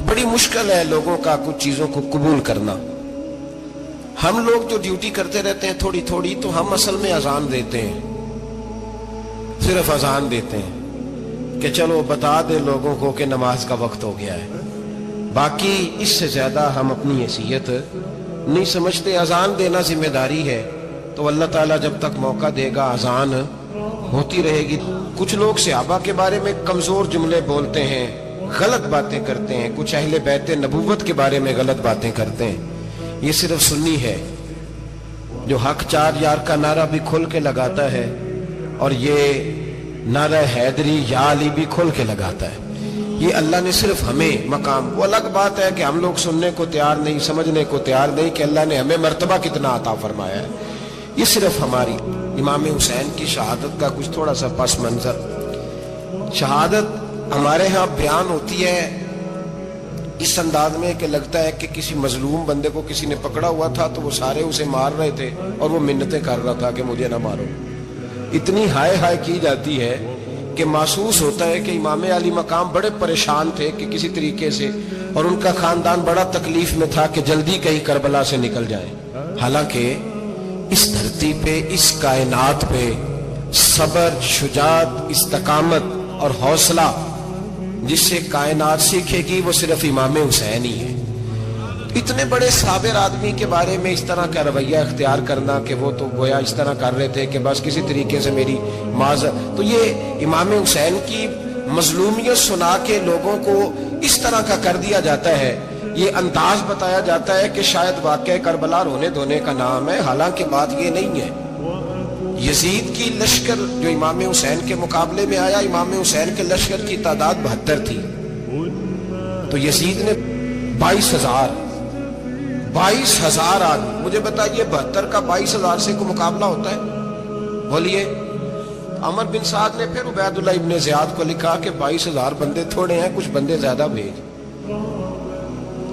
بڑی مشکل ہے لوگوں کا کچھ چیزوں کو قبول کرنا. ہم لوگ جو ڈیوٹی کرتے رہتے ہیں تھوڑی تھوڑی، تو ہم اصل میں اذان دیتے ہیں، صرف اذان دیتے ہیں کہ چلو بتا دے لوگوں کو کہ نماز کا وقت ہو گیا ہے. باقی اس سے زیادہ ہم اپنی حیثیت نہیں سمجھتے. اذان دینا ذمہ داری ہے، تو اللہ تعالیٰ جب تک موقع دے گا اذان ہوتی رہے گی. کچھ لوگ صحابہ کے بارے میں کمزور جملے بولتے ہیں، غلط باتیں کرتے ہیں، کچھ اہل بیت نبوت کے بارے میں غلط باتیں کرتے ہیں. یہ صرف سنی ہے جو حق چار یار کا نعرہ بھی کھل کے لگاتا ہے، اور یہ نعرہ حیدری یا علی بھی کھل کے لگاتا ہے. یہ اللہ نے صرف ہمیں مقام، وہ الگ بات ہے کہ ہم لوگ سننے کو تیار نہیں، سمجھنے کو تیار نہیں کہ اللہ نے ہمیں مرتبہ کتنا عطا فرمایا ہے. یہ صرف ہماری امام حسین کی شہادت کا کچھ تھوڑا سا پس منظر. شہادت ہمارے ہاں بیان ہوتی ہے اس انداز میں کہ لگتا ہے کہ کسی مظلوم بندے کو کسی نے پکڑا ہوا تھا تو وہ سارے اسے مار رہے تھے اور وہ منتیں کر رہا تھا کہ مجھے نہ مارو. اتنی ہائے ہائے کی جاتی ہے کہ محسوس ہوتا ہے کہ امام علی مقام بڑے پریشان تھے کہ کسی طریقے سے، اور ان کا خاندان بڑا تکلیف میں تھا کہ جلدی کہیں کربلا سے نکل جائیں. حالانکہ اس دھرتی پہ، اس کائنات پہ صبر، شجاعت، استقامت اور حوصلہ جس سے کائنات سیکھے گی وہ صرف امام حسین ہی ہے. اتنے بڑے صابر آدمی کے بارے میں اس طرح کا رویہ اختیار کرنا کہ وہ تو گویا اس طرح کر رہے تھے کہ بس کسی طریقے سے میری معذرت، تو یہ امام حسین کی مظلومیت سنا کے لوگوں کو اس طرح کا کر دیا جاتا ہے. یہ انداز بتایا جاتا ہے کہ شاید واقعہ کربلا رونے دھونے کا نام ہے، حالانکہ بات یہ نہیں ہے. یزید کی لشکر جو امام حسین کے مقابلے میں آیا، امام حسین کے لشکر کی تعداد 72 تھی، تو یزید نے 22,000 آدمی. مجھے بتائیے 72 کا 22,000 سے کوئی مقابلہ ہوتا ہے؟ بولیے. عمر بن سعد نے پھر عبید اللہ ابن زیاد کو لکھا کہ 22,000 بندے تھوڑے ہیں، کچھ بندے زیادہ بھیج.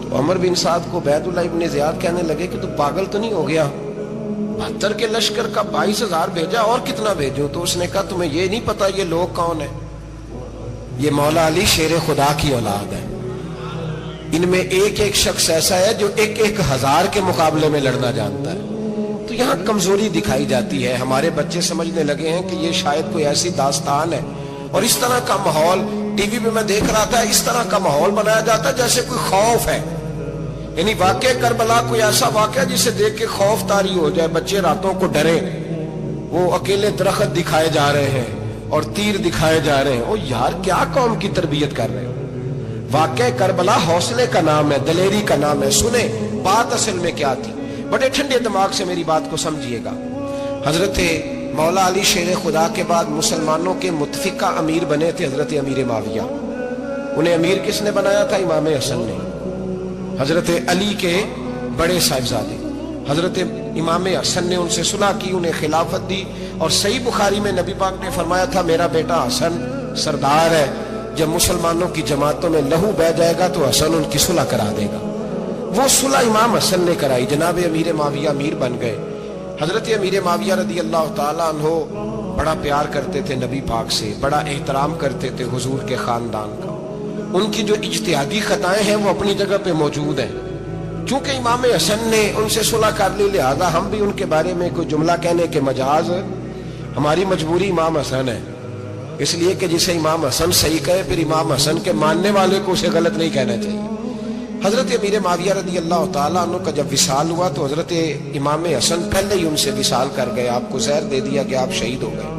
تو عمر بن سعد کو عبید اللہ ابن زیاد کہنے لگے کہ تو پاگل تو نہیں ہو گیا، 72 کے لشکر کا 22,000 بھیجا، اور کتنا بھیجوں؟ تو اس نے کہا تمہیں یہ نہیں پتا یہ لوگ کون ہیں؟ یہ مولا علی شیر خدا کی اولاد ہے. ان میں ایک ایک شخص ایسا ہے جو 1,000 کے مقابلے میں لڑنا جانتا ہے. تو یہاں کمزوری دکھائی جاتی ہے. ہمارے بچے سمجھنے لگے ہیں کہ یہ شاید کوئی ایسی داستان ہے، اور اس طرح کا ماحول ٹی وی پہ میں دیکھ رہا تھا، اس طرح کا ماحول بنایا جاتا ہے جیسے کوئی خوف ہے. یعنی واقع کربلا کوئی ایسا واقعہ جسے دیکھ کے خوف طاری ہو جائے، بچے راتوں کو ڈرے. وہ اکیلے درخت دکھائے جا رہے ہیں اور تیر دکھائے جا رہے ہیں. او یار کیا قوم کی تربیت کر رہے ہو؟ واقع کربلا حوصلے کا نام ہے، دلیری کا نام ہے. سنیں بات اصل میں کیا تھی، بڑے ٹھنڈے دماغ سے میری بات کو سمجھیے گا. حضرت مولا علی شیر خدا کے بعد مسلمانوں کے متفقہ امیر بنے تھے حضرت امیر معاویہ. انہیں امیر کس نے بنایا تھا؟ امام حسن نے. حضرت علی کے بڑے صاحبزادے حضرت امام حسن نے ان سے صلح کی، انہیں خلافت دی. اور صحیح بخاری میں نبی پاک نے فرمایا تھا میرا بیٹا حسن سردار ہے، جب مسلمانوں کی جماعتوں میں لہو بہ جائے گا تو حسن ان کی صلح کرا دے گا. وہ صلح امام حسن نے کرائی، جناب امیر معاویہ امیر بن گئے. حضرت امیر معاویہ رضی اللہ تعالیٰ عنہ بڑا پیار کرتے تھے نبی پاک سے، بڑا احترام کرتے تھے حضور کے خاندان کا. ان کی جو اجتہادی خطائیں ہیں وہ اپنی جگہ پہ موجود ہیں. چونکہ امام حسن نے ان سے صلح کر لی، لہذا ہم بھی ان کے بارے میں کوئی جملہ کہنے کے مجاز، ہماری مجبوری امام حسن ہے. اس لیے کہ جسے امام حسن صحیح کہے پھر امام حسن کے ماننے والے کو اسے غلط نہیں کہنا چاہیے. حضرت امیر معاویہ رضی اللہ تعالیٰ عنہ کا جب وصال ہوا تو حضرت امام حسن پہلے ہی ان سے وصال کر گئے، آپ کو زہر دے دیا کہ آپ شہید ہو گئے.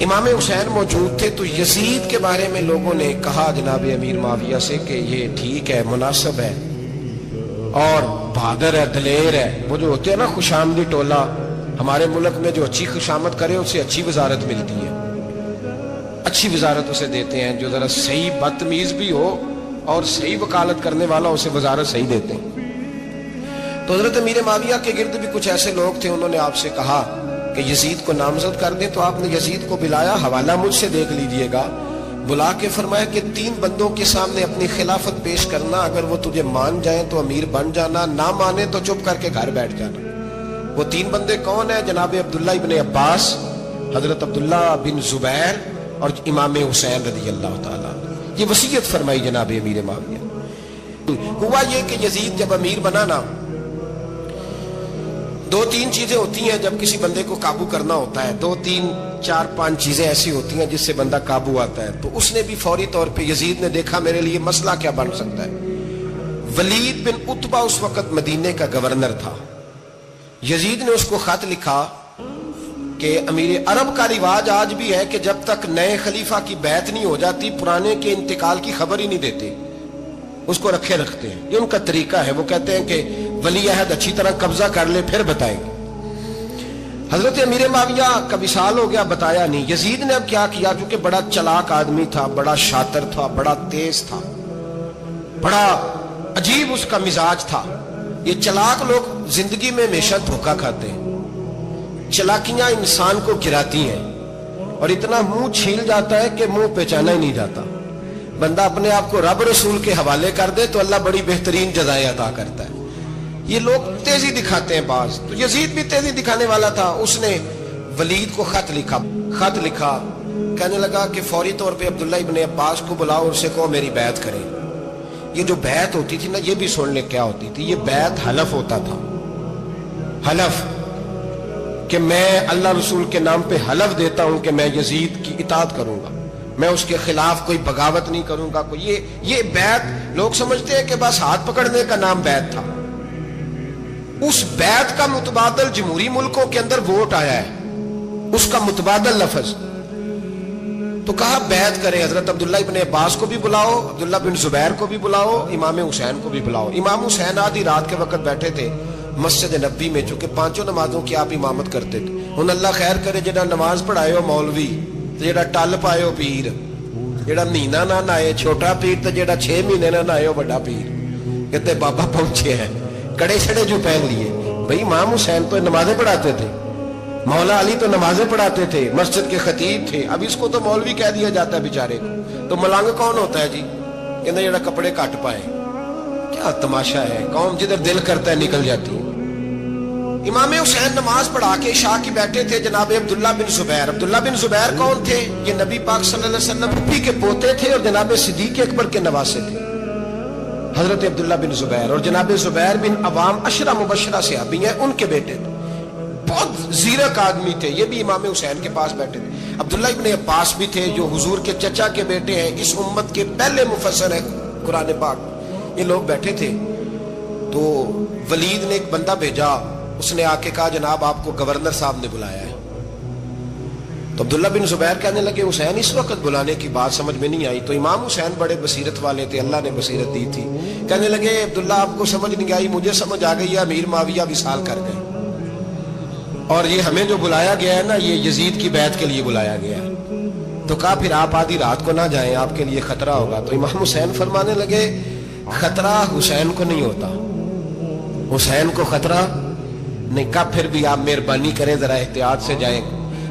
امام حسین موجود تھے. تو یزید کے بارے میں لوگوں نے کہا جناب امیر معاویہ سے کہ یہ ٹھیک ہے، مناسب ہے اور بہادر ہے، دلیر ہے. وہ جو ہوتے ہیں نا خوشامدی ٹولہ، ہمارے ملک میں جو اچھی خوشامد کرے اسے اچھی وزارت ملتی ہے، اچھی وزارت اسے دیتے ہیں. جو ذرا صحیح بدتمیز بھی ہو اور صحیح وکالت کرنے والا اسے وزارت صحیح دیتے ہیں. تو حضرت امیر معاویہ کے گرد بھی کچھ ایسے لوگ تھے، انہوں نے آپ سے کہا کہ یزید کو نامزد کر دیں. تو آپ نے یزید کو بلایا، حوالہ مجھ سے دیکھ لیجئے گا. بلا کے فرمایا کہ 3 بندوں کے سامنے اپنی خلافت پیش کرنا، اگر وہ تجھے مان جائیں تو امیر بن جانا، نہ مانے تو چپ کر کے گھر بیٹھ جانا. وہ 3 بندے کون ہیں؟ جناب عبداللہ ابن عباس، حضرت عبداللہ بن زبیر اور امام حسین رضی اللہ تعالیٰ. یہ وصیت فرمائی جناب امیر معاویہ۔ ہوا یہ کہ یزید جب امیر بنا نا، دو تین چیزیں ہوتی ہیں جب کسی بندے کو قابو کرنا ہوتا ہے، دو تین چار پانچ چیزیں ایسی ہوتی ہیں جس سے بندہ قابو آتا ہے۔ تو اس نے بھی فوری طور پہ، یزید نے دیکھا میرے لیے مسئلہ کیا بن سکتا ہے۔ ولید بن عتبہ اس وقت مدینے کا گورنر تھا۔ یزید نے اس کو خط لکھا کہ امیر عرب کا رواج آج بھی ہے کہ جب تک نئے خلیفہ کی بیعت نہیں ہو جاتی پرانے کے انتقال کی خبر ہی نہیں دیتے، اس کو رکھے رکھتے ہیں۔ یہ ان کا طریقہ ہے، وہ کہتے ہیں کہ ولی عہد اچھی طرح قبضہ کر لے پھر بتائیں گے۔ حضرت امیر معاویہ کا وصال ہو گیا، بتایا نہیں۔ یزید نے اب کیا کیا، کیونکہ بڑا چلاک آدمی تھا، بڑا شاطر تھا، بڑا تیز تھا، بڑا عجیب اس کا مزاج تھا۔ یہ چلاک لوگ زندگی میں ہمیشہ دھوکہ کھاتے ہیں، چلاکیاں انسان کو گراتی ہیں اور اتنا منہ چھیل جاتا ہے کہ منہ پہچانا ہی نہیں جاتا۔ بندہ اپنے آپ کو رب رسول کے حوالے کر دے تو اللہ بڑی بہترین جزائیں عطا کرتا ہے۔ یہ لوگ تیزی دکھاتے ہیں بعض، تو یزید بھی تیزی دکھانے والا تھا۔ اس نے ولید کو خط لکھا، کہنے لگا کہ فوری طور پہ عبداللہ ابن عباس کو بلاؤ اور اسے کہو میری بیعت کرے۔ یہ جو بیعت ہوتی تھی نا، یہ بھی سن لے کیا ہوتی تھی۔ یہ بیعت حلف ہوتا تھا، حلف کہ میں اللہ رسول کے نام پہ حلف دیتا ہوں کہ میں یزید کی اطاعت کروں گا، میں اس کے خلاف کوئی بغاوت نہیں کروں گا۔ یہ بیعت لوگ سمجھتے ہیں کہ بس ہاتھ پکڑنے کا نام بیعت تھا۔ اس بیعت کا متبادل جمہوری ملکوں کے اندر ووٹ آیا ہے، اس کا متبادل لفظ۔ تو کہا بیعت کرے، حضرت عبداللہ ابن عباس کو بھی بلاؤ، عبداللہ بن زبیر کو بھی بلاؤ، امام حسین کو بھی بلاؤ۔ امام حسین آدھی رات کے وقت بیٹھے تھے مسجد نبی میں، چونکہ پانچوں نمازوں کی آپ امامت کرتے تھے۔ ان اللہ خیر کرے جڑا نماز پڑھائے ہو مولوی، جڑا ٹل پائے ہو پیر، جڑا مہینہ نہ نائے چھوٹا پیر، تو جڑا 6 مہینے نہ نائے ہو بڑا پیر۔ کہتے بابا پہنچے ہیں، کڑے چھڑے جو پہن لیے۔ بھئی امام حسین تو نمازیں پڑھاتے تھے، مولا علی تو نمازیں پڑھاتے تھے، مسجد کے خطیب تھے، اب اس کو تو مولوی کہہ دیا جاتا ہے بیچارے کو۔ تو ملنگ کون ہوتا ہے جی؟ کہتے جڑا کپڑے کٹ پائے۔ کیا تماشا ہے، قوم جدھر دل کرتا ہے نکل جاتی ہے۔ امام حسین نماز پڑھا کے عشاء کی بیٹھے تھے جناب عبداللہ بن زبیر۔ عبداللہ بن زبیر کون تھے؟ یہ نبی پاک صلی اللہ علیہ وسلم پھپھی کے پوتے تھے اور جناب صدیق اکبر کے نواسے تھے، حضرت عبداللہ بن زبیر۔ اور جناب زبیر بن عوام عشرہ مبشرہ صحابی ہیں، ان کے بیٹے تھے، بہت زیرک آدمی تھے۔ یہ بھی امام حسین کے پاس بیٹھے تھے۔ عبداللہ ابن عباس بھی تھے جو حضور کے چچا کے بیٹے ہیں، اس امت کے پہلے مفسر ہیں قرآن پاک۔ یہ لوگ بیٹھے تھے تو ولید نے ایک بندہ بھیجا، اس نے آ کے کہا جناب آپ کو گورنر صاحب نے بلایا ہے۔ تو عبداللہ بن زبیر کہنے لگے حسین اس وقت بلانے کی بات سمجھ میں نہیں آئی۔ تو امام حسین بڑے بصیرت والے تھے، اللہ نے بصیرت دی تھی، کہنے لگے عبداللہ آپ کو سمجھ نہیں آئی، مجھے سمجھ آ گئی ہے، امیر معاویہ وصال کر گئے اور یہ ہمیں جو بلایا گیا ہے نا، یہ یزید کی بیعت کے لیے بلایا گیا ہے۔ تو کہا پھر آپ آدھی رات کو نہ جائیں، آپ کے لیے خطرہ ہوگا۔ تو امام حسین فرمانے لگے خطرہ حسین کو نہیں ہوتا، حسین کو خطرہ نہیں۔ کہا پھر بھی آپ مہربانی کریں ذرا احتیاط سے جائیں۔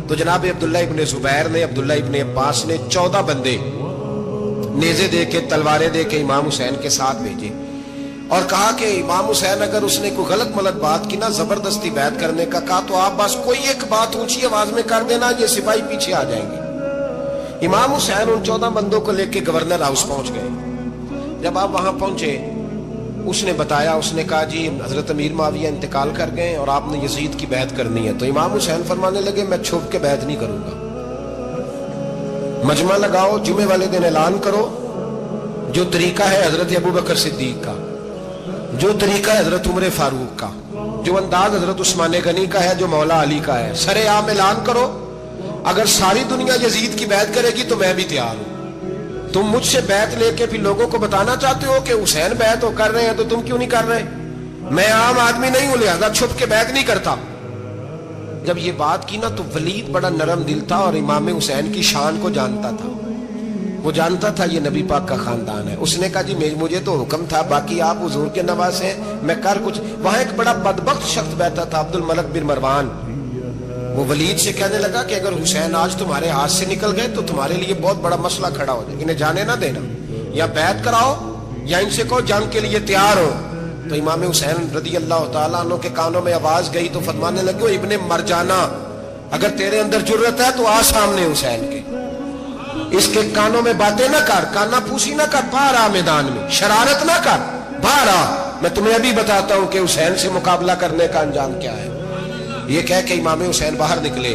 تو جناب عبداللہ ابن زبیر نے، عبداللہ ابن عباس نے 14 بندے نیزے دے کے، تلواریں دے کے امام حسین کے ساتھ بھیجے اور کہا کہ امام حسین اگر اس نے کوئی غلط ملت بات کی نا، زبردستی بیعت کرنے کا کہا، تو آپ بس کوئی ایک بات اونچی آواز میں کر دینا، یہ سپاہی پیچھے آ جائیں گے۔ امام حسین ان 14 بندوں کو لے کے گورنر ہاؤس پہنچ گئے۔ جب آپ وہاں پہنچے اس نے بتایا، اس نے کہا جی حضرت امیر معاویہ انتقال کر گئے اور آپ نے یزید کی بیعت کرنی ہے۔ تو امام حسین فرمانے لگے میں چھپ کے بیعت نہیں کروں گا، مجمع لگاؤ، جمعے والے دن اعلان کرو، جو طریقہ ہے حضرت ابوبکر صدیق کا، جو طریقہ ہے حضرت عمر فاروق کا، جو انداز حضرت عثمان غنی کا ہے، جو مولا علی کا ہے، سرے عام اعلان کرو، اگر ساری دنیا یزید کی بیعت کرے گی تو میں بھی تیار ہوں۔ تم مجھ سے بیعت لے کے پھر لوگوں کو بتانا چاہتے ہو کہ حسین بیعت ہو کر رہے ہیں تو تم کیوں نہیں کر رہے؟ میں عام آدمی نہیں ہوں، لہذا چھپ کے بیعت نہیں کرتا۔ جب یہ بات کی نا تو ولید بڑا نرم دل تھا اور امام حسین کی شان کو جانتا تھا، وہ جانتا تھا یہ نبی پاک کا خاندان ہے۔ اس نے کہا جی مجھے تو حکم تھا، باقی آپ حضور کے نواز ہیں، میں کر کچھ۔ وہاں ایک بڑا بدبخت شخص بیٹھا تھا، عبد الملک بن مروان۔ وہ ولید سے کہنے لگا کہ اگر حسین آج تمہارے ہاتھ سے نکل گئے تو تمہارے لیے بہت بڑا مسئلہ کھڑا ہو جائے، انہیں جانے نہ دینا، یا بیعت کراؤ یا ان سے کہو جنگ کے لیے تیار ہو۔ تو امام حسین رضی اللہ تعالیٰ عنہ کے کانوں میں آواز گئی تو فرمانے لگے ابن مرجانہ، اگر تیرے اندر جرت ہے تو آ سامنے حسین کے، اس کے کانوں میں باتیں نہ کر، کانا پوسی نہ کر، باہر آ میدان میں، شرارت نہ کر، باہر آ، میں تمہیں ابھی بتاتا ہوں کہ حسین سے مقابلہ کرنے کا انجام کیا ہے۔ یہ کہہ کہ امام حسین باہر نکلے،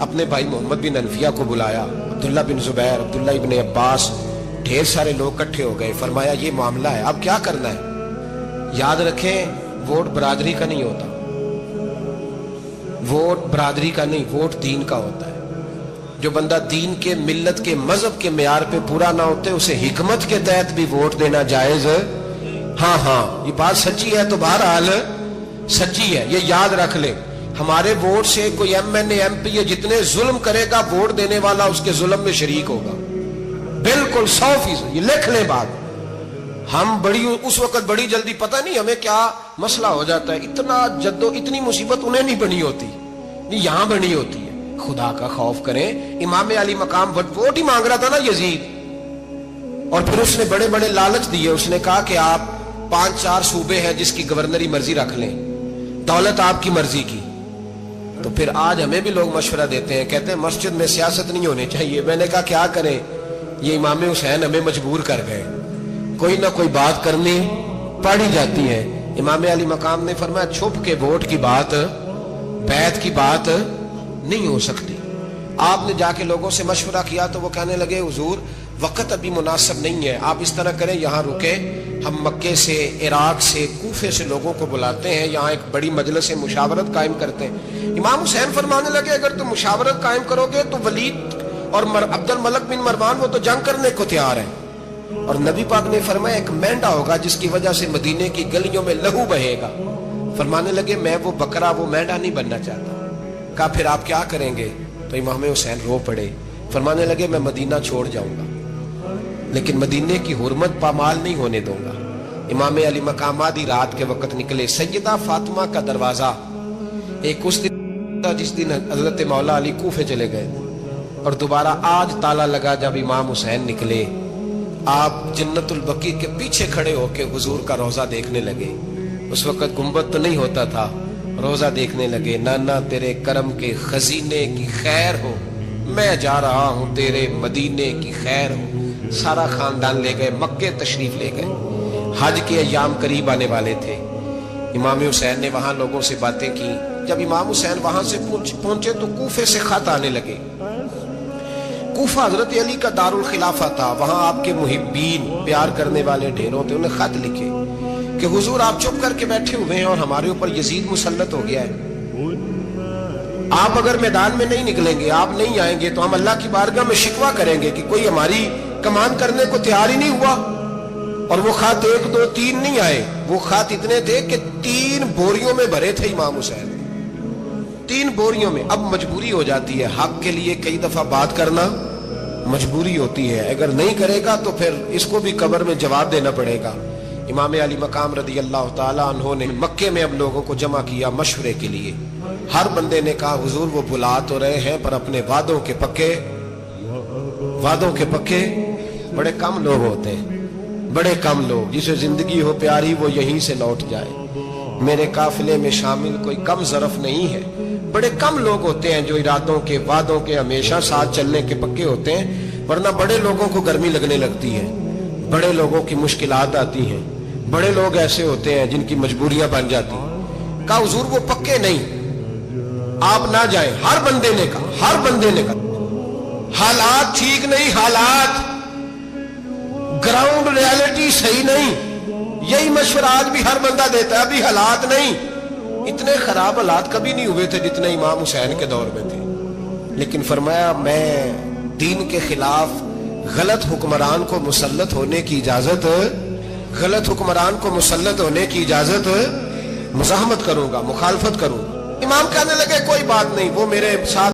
اپنے بھائی محمد بن انفیہ کو بلایا، عبداللہ بن زبیر، عبداللہ ابن عباس، ڈھیر سارے لوگ اکٹھے ہو گئے۔ فرمایا یہ معاملہ ہے، اب کیا کرنا ہے؟ یاد رکھیں ووٹ برادری کا نہیں ہوتا، ووٹ برادری کا نہیں، ووٹ دین کا ہوتا ہے۔ جو بندہ دین کے، ملت کے، مذہب کے معیار پہ پورا نہ ہوتے اسے حکمت کے تحت بھی ووٹ دینا جائز۔ ہاں یہ بات سچی ہے تو بہرحال سچی ہے، یہ یاد رکھ لے۔ ہمارے ووٹ سے کوئی ایم این اے، ایم پی اے جتنے ظلم کرے گا، ووٹ دینے والا اس کے ظلم میں شریک ہوگا، بالکل 100%۔ یہ لکھ لیں بات۔ ہم اس وقت بڑی جلدی، پتہ نہیں ہمیں کیا مسئلہ ہو جاتا ہے، اتنا اتنی مصیبت انہیں نہیں بنی ہوتی، نہیں یہاں بنی ہوتی ہے۔ خدا کا خوف کریں۔ امام علی مقام ووٹ ہی مانگ رہا تھا نا یزید، اور پھر اس نے بڑے بڑے لالچ دیے۔ اس نے کہا کہ آپ 5-4 صوبے ہیں جس کی گورنری مرضی رکھ لیں، دولت آپ کی مرضی کی۔ تو پھر آج ہمیں بھی لوگ مشورہ دیتے ہیں، کہتے ہیں مسجد میں سیاست نہیں ہونی چاہیے۔ میں نے کہا کیا کریں، یہ امام حسین ہمیں مجبور کر گئے، کوئی نہ کوئی بات کرنی پڑ ہی جاتی ہے۔ امام علی مقام نے فرمایا چھپ کے ووٹ کی بات، بیعت کی بات نہیں ہو سکتی۔ آپ نے جا کے لوگوں سے مشورہ کیا تو وہ کہنے لگے حضور وقت ابھی مناسب نہیں ہے، آپ اس طرح کریں یہاں رکیں، ہم مکے سے، عراق سے، کوفے سے لوگوں کو بلاتے ہیں، یہاں ایک بڑی مجلس مشاورت قائم کرتے ہیں۔ امام حسین فرمانے لگے اگر تم مشاورت قائم کرو گے تو ولید اور عبد الملک بن مروان وہ تو جنگ کرنے کو تیار ہیں، اور نبی پاک نے فرمایا ایک مینڈا ہوگا جس کی وجہ سے مدینے کی گلیوں میں لہو بہے گا۔ فرمانے لگے میں وہ بکرا، وہ مینڈا نہیں بننا چاہتا۔ کہا پھر آپ کیا کریں گے؟ تو امام حسین رو پڑے، فرمانے لگے میں مدینہ چھوڑ جاؤں گا لیکن مدینے کی حرمت پامال نہیں ہونے دوں گا۔ امام علی مقام آدھی رات کے وقت نکلے۔ سیدہ فاطمہ کا دروازہ ایک اس دن تھا جس دن حضرت مولا علی کوفے چلے گئے، اور دوبارہ آج تالا لگا جب امام حسین نکلے۔ آپ جنت البقیع کے پیچھے کھڑے ہو کے حضور کا روضہ دیکھنے لگے۔ اس وقت گنبد تو نہیں ہوتا تھا، روضہ دیکھنے لگے۔ نانا تیرے کرم کے خزینے کی خیر ہو، میں جا رہا ہوں تیرے مدینے کی خیر ہو۔ سارا خاندان لے گئے، مکے تشریف لے گئے۔ حج کے ایام قریب آنے والے تھے۔ امام حسین نے وہاں لوگوں سے باتیں کی۔ جب امام حسین وہاں سے پہنچے تو کوفے سے خط آنے لگے۔ کوفہ حضرت علی کا دارالخلافہ تھا، وہاں آپ کے محبین، پیار کرنے والے ڈھیروں تھے۔ انہیں خط لکھے کہ حضور آپ چپ کر کے بیٹھے ہوئے ہیں اور ہمارے اوپر یزید مسلط ہو گیا ہے، آپ اگر میدان میں نہیں نکلیں گے، آپ نہیں آئیں گے تو ہم اللہ کی بارگاہ میں شکوہ کریں گے کہ کوئی ہماری کمان کرنے کو تیار ہی نہیں ہوا۔ اور وہ خط 1 2 3 نہیں آئے، وہ خط اتنے تھے کہ 3 بوریوں میں بھرے تھے امام حسین، 3 بوریوں میں۔ اب مجبوری ہو جاتی ہے، حق کے لیے کئی دفعہ بات کرنا مجبوری ہوتی ہے، اگر نہیں کرے گا تو پھر اس کو بھی قبر میں جواب دینا پڑے گا۔ امام علی مقام رضی اللہ تعالیٰ عنہ نے مکے میں اب لوگوں کو جمع کیا مشورے کے لیے۔ ہر بندے نے کہا حضور وہ بلا تو رہے ہیں پر اپنے وعدوں کے پکے بڑے کم لوگ ہوتے ہیں، بڑے کم لوگ، جسے زندگی ہو پیاری وہ یہیں سے لوٹ جائے۔ میرے قافلے میں شامل کوئی کم ظرف نہیں ہے، بڑے کم لوگ ہوتے ہیں جو ارادوں کے، وعدوں کے ہمیشہ ساتھ چلنے کے پکے ہوتے ہیں، ورنہ بڑے لوگوں کو گرمی لگنے لگتی ہے، بڑے لوگوں کی مشکلات آتی ہیں، بڑے لوگ ایسے ہوتے ہیں جن کی مجبوریاں بن جاتی ہیں۔ کہا حضور وہ پکے نہیں، آپ نہ جائیں۔ ہر بندے نے کہا حالات ٹھیک نہیں، حالات گراؤنڈ ریالٹی صحیح نہیں، یہی مشورہ آج بھی ہر بندہ دیتا ہے، ابھی حالات نہیں، اتنے خراب حالات کبھی نہیں ہوئے تھے جتنے امام حسین کے دور میں تھے۔ لیکن فرمایا میں دین کے خلاف غلط حکمران کو مسلط ہونے کی اجازت، مزاحمت کروں گا، مخالفت کروں گا۔ امام کہنے لگے کوئی بات نہیں، وہ میرے ساتھ